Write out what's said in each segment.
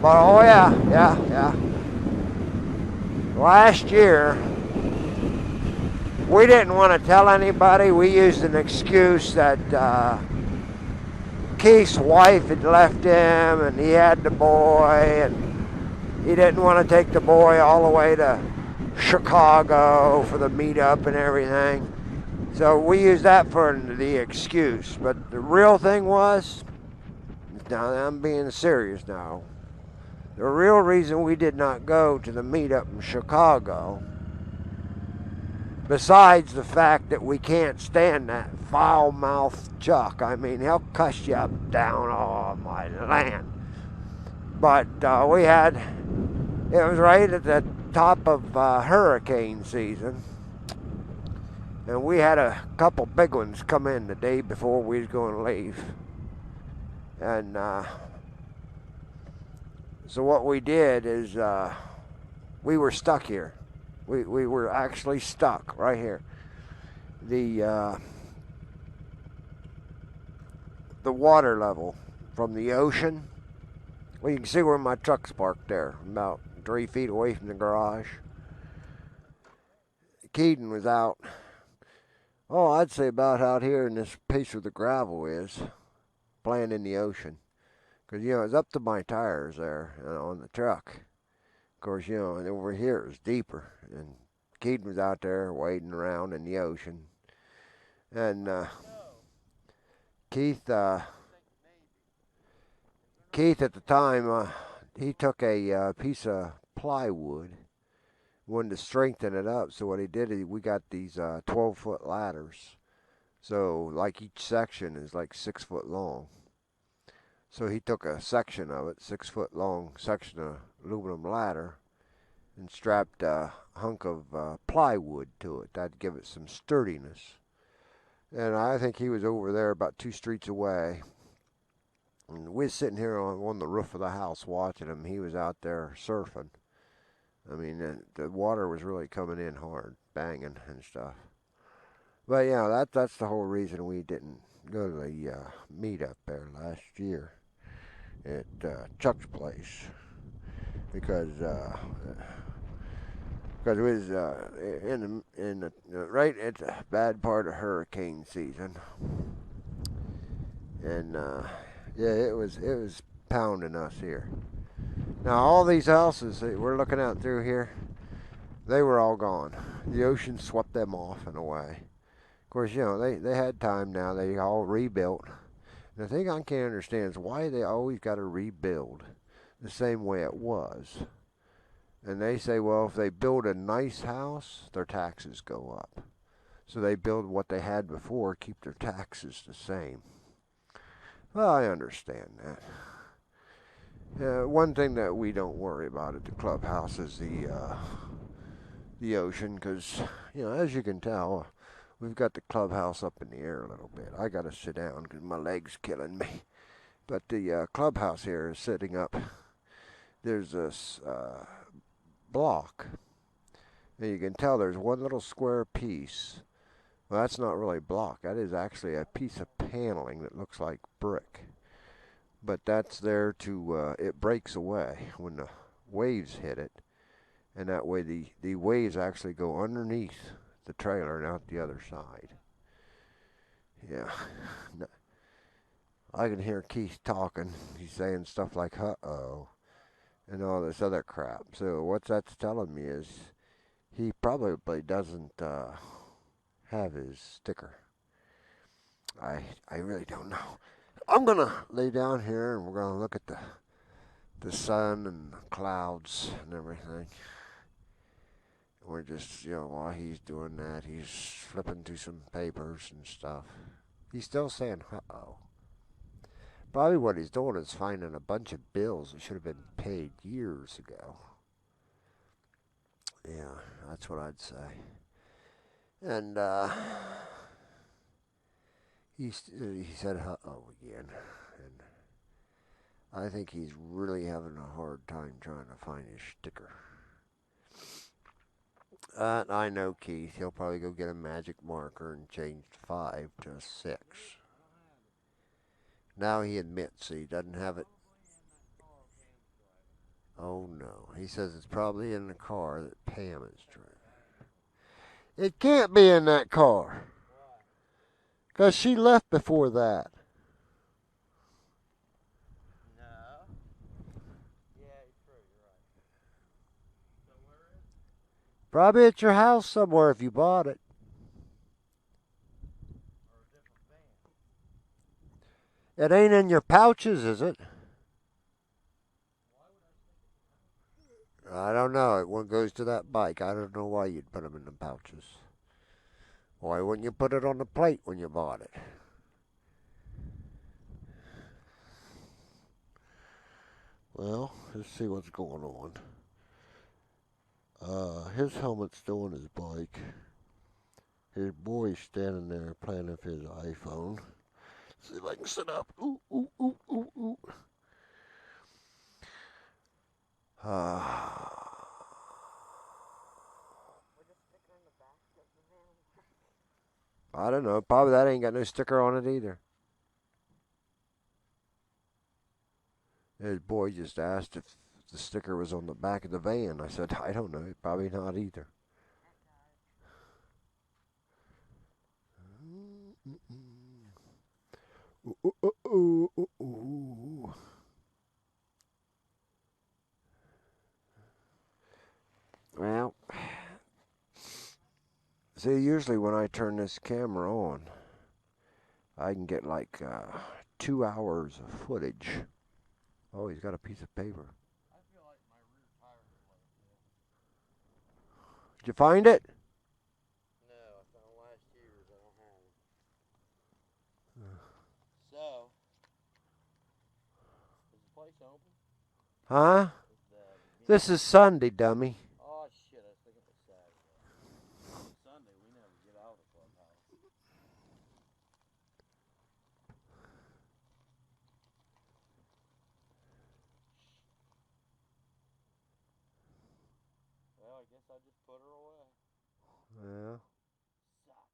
But oh yeah. Last year, we didn't want to tell anybody. We used an excuse that Keith's wife had left him and he had the boy, and he didn't want to take the boy all the way to Chicago for the meetup and everything. So we used that for the excuse. But the real thing was, now I'm being serious now, the real reason we did not go to the meetup in Chicago, besides the fact that we can't stand that foul-mouthed Chuck. I mean, he'll cuss you up down on my land. But it was right at the top of hurricane season. And we had a couple big ones come in the day before we was going to leave. And so what we did is we were stuck here. We were actually stuck right here. The water level from the ocean. Well, you can see where my truck's parked there, about 3 feet away from the garage. Keaton was out. Oh, I'd say about out here in this piece where the gravel is, playing in the ocean. Because, it's up to my tires there on the truck. Of course, over here it was deeper. And Keaton was out there wading around in the ocean. And Keith at the time, he took a piece of plywood, wanted to strengthen it up. So what he did, we got these 12-foot ladders. So like each section is like 6 foot long. So he took a section of it, 6 foot long section of aluminum ladder, and strapped a hunk of plywood to it. That'd give it some sturdiness. And I think he was over there about 2 streets away. And we was sitting here on the roof of the house watching him. He was out there surfing. I mean, the water was really coming in hard, banging and stuff. But that's the whole reason we didn't go to the meetup there last year at Chuck's place, because it was right at the bad part of hurricane season, and it was pounding us here. Now all these houses that we're looking out through here, they were all gone. The ocean swept them off and away. Of course, they had time now. They all rebuilt. And the thing I can't understand is why they always got to rebuild the same way it was. And they say, well, if they build a nice house, their taxes go up. So they build what they had before, keep their taxes the same. Well, I understand that. One thing that we don't worry about at the clubhouse is the ocean, because, as you can tell, we've got the clubhouse up in the air a little bit. I got to sit down because my leg's killing me. But the clubhouse here is sitting up. There's this block. And you can tell there's one little square piece. Well, that's not really block. That is actually a piece of paneling that looks like brick. But that's there to, it breaks away when the waves hit it. And that way the waves actually go underneath the trailer and out the other side. Yeah. I can hear Keith talking. He's saying stuff like, uh-oh, and all this other crap. So what that's telling me is he probably doesn't have his sticker. I really don't know. I'm going to lay down here and we're going to look at the sun and the clouds and everything. We're just, while he's doing that, he's flipping through some papers and stuff. He's still saying, uh-oh. Probably what he's doing is finding a bunch of bills that should have been paid years ago. Yeah, that's what I'd say. And he said, uh-oh again. And I think he's really having a hard time trying to find his sticker. I know Keith. He'll probably go get a magic marker and change 5 to a 6. Now he admits he doesn't have it. Oh no. He says it's probably in the car that Pam is driving. It can't be in that car. Because she left before that. No. Yeah, true. You're right. So where is it? Probably at your house somewhere if you bought it. Or a different van? It ain't in your pouches, is it? Why would I stick it in? I don't know. One goes to that bike. I don't know why you'd put them in the pouches. Why wouldn't you put it on the plate when you bought it? Well, let's see what's going on. His helmet's still on his bike. His boy's standing there playing with his iPhone. See if I can sit up. Ooh, ooh, ooh, ooh, ooh. I don't know. Probably that ain't got no sticker on it either. His boy just asked if the sticker was on the back of the van. I said, I don't know. Probably not either. Ooh, ooh, ooh, ooh, ooh. Well, see, usually when I turn this camera on, I can get like 2 hours of footage. Oh, he's got a piece of paper. I feel like my rear tire is like this. Did you find it? No, I found last year's. I don't have it. So, is the place open? Huh? Is This is Sunday, dummy. Oh shit! I was thinking it was Saturday. On Sunday, we never get out of the clubhouse. Well, I guess I just put her away. Yeah. Suck.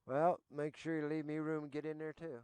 Well, make sure you leave me room to get in there too.